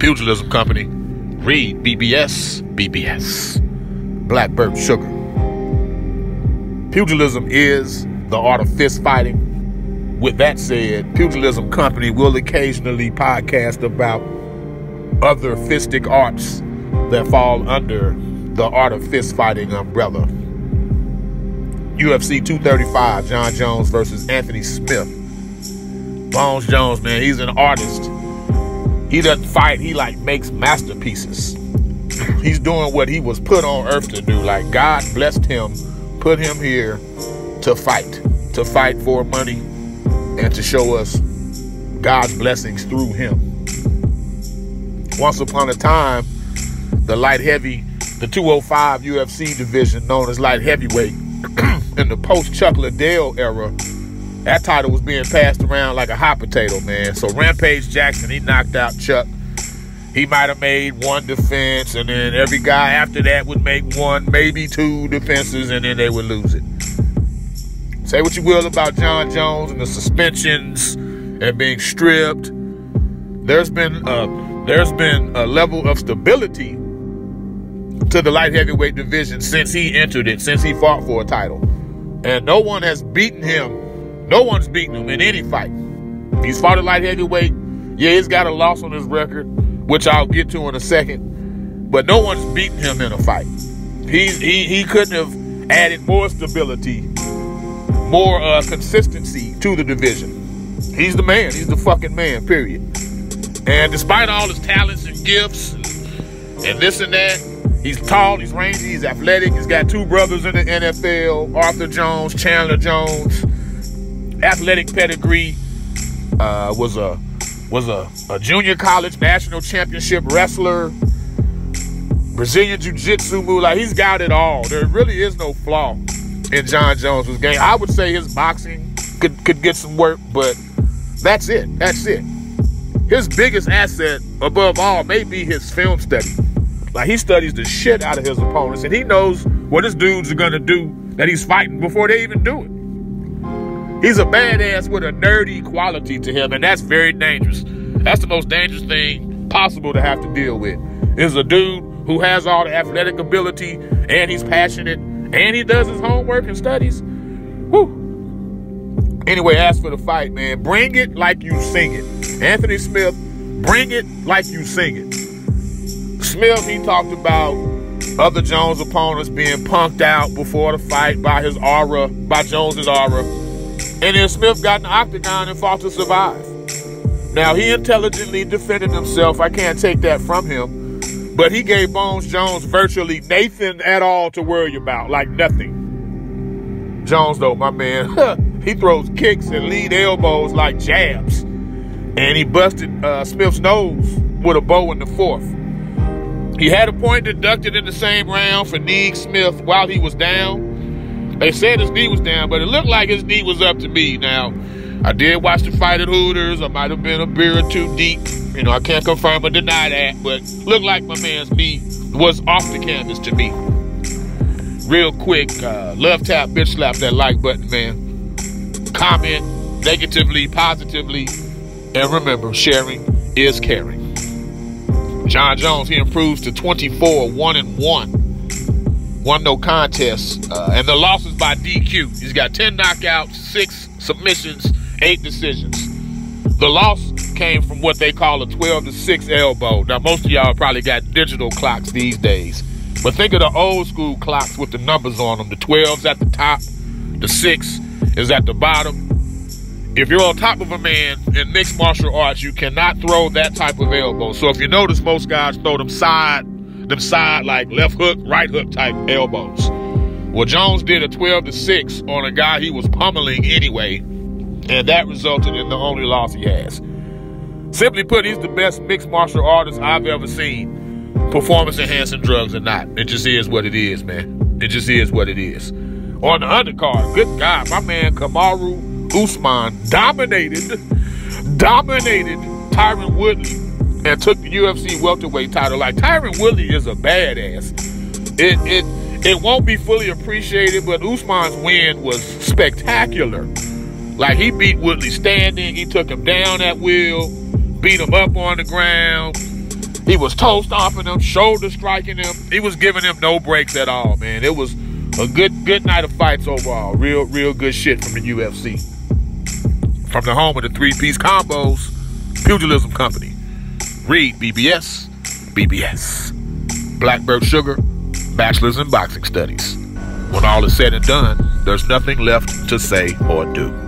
Pugilism Company. Read BBS. BBS. Black Birch Sugar. Pugilism is the art of fist fighting. With that said, Pugilism Company will occasionally podcast about other fistic arts that fall under the art of fist fighting umbrella. UFC 235, John Jones versus Anthony Smith. Bones Jones, man, he's an artist. He doesn't fight, he makes masterpieces. He's doing what he was put on earth to do. Like, God blessed him, put him here to fight for money and to show us God's blessings through him. Once upon a time, the light heavy, the 205 UFC division known as light heavyweight, in the post-Chuck Liddell era, that title was being passed around like a hot potato, man. So Rampage Jackson, he knocked out Chuck. He might have made one defense, and then every guy after that would make one, maybe two defenses, and then they would lose it. Say what you will about John Jones and the suspensions and being stripped. There's been a level of stability to the light heavyweight division since he entered it, since he fought for a title. And no one has beaten him. No one's beaten him in any fight. He's fought at light heavyweight. Yeah, he's got a loss on his record, which I'll get to in a second. But no one's beaten him in a fight. He couldn't have added more stability, more consistency to the division. He's the man. He's the fucking man, period. And despite all his talents and gifts and this and that, he's tall, he's rangy, he's athletic. He's got two brothers in the NFL, Arthur Jones, Chandler Jones. Athletic pedigree, was a junior college national championship wrestler, Brazilian jiu-jitsu move. Like, he's got it all. There really is no flaw in John Jones' game. I would say his boxing could get some work, but that's it. That's it. His biggest asset, above all, may be his film study. Like, he studies the shit out of his opponents, and he knows what his dudes are gonna do that he's fighting before they even do it. He's a badass with a nerdy quality to him, and that's very dangerous. That's the most dangerous thing possible to have to deal with, is a dude who has all the athletic ability, and he's passionate, and he does his homework and studies. Whew. Anyway, as for the fight, man, bring it like you sing it. Anthony Smith, bring it like you sing it. Smith, he talked about other Jones opponents being punked out before the fight by his aura, by Jones's aura. And then Smith got in the octagon and fought to survive. Now, he intelligently defended himself. I can't take that from him. But he gave Bones Jones virtually nothing at all to worry about. Like, nothing. Jones, though, my man, he throws kicks and lead elbows like jabs. And he busted Smith's nose with a bow in the fourth. He had a point deducted in the same round for kneeing Smith while he was down. They said his knee was down, but it looked like his knee was up to me. Now, I did watch the fight at Hooters. I might have been a beer or two deep. You know, I can't confirm or deny that, but looked like my man's knee was off the canvas to me. Real quick, love tap, bitch slap that like button, man. Comment negatively, positively, and remember, sharing is caring. John Jones, he improves to 24-1-1. One no contest, and the loss is by DQ. He's got 10 knockouts, 6 submissions, 8 decisions. The loss came from what they call a 12-6 elbow. Now, most of y'all probably got digital clocks these days, but think of the old school clocks with the numbers on them. The 12's at the top, the 6 is at the bottom. If you're on top of a man in mixed martial arts, you cannot throw that type of elbow. So if you notice, most guys throw them side like left hook, right hook type elbows. Well, Jones did a 12-6 on a guy he was pummeling anyway, and that resulted in the only loss he has. Simply put, he's the best mixed martial artist I've ever seen. Performance enhancing drugs or not. It just is what it is, man. It just is what it is. On the undercard, good God, my man Kamaru Usman dominated Tyron Woodley and took the UFC welterweight title. Like, Tyron Woodley is a badass. It won't be fully appreciated, but Usman's win was spectacular. Like, he beat Woodley standing, he took him down at will, beat him up on the ground, He was toe stomping them, shoulder striking them. He was giving them no breaks at all, man. It was a good night of fights overall. Real good shit from the UFC. From the home of the three-piece combos, Pugilism Company. Read BBS, BBS. Blackbird Sugar, Bachelor's in Boxing Studies. When all is said and done, there's nothing left to say or do.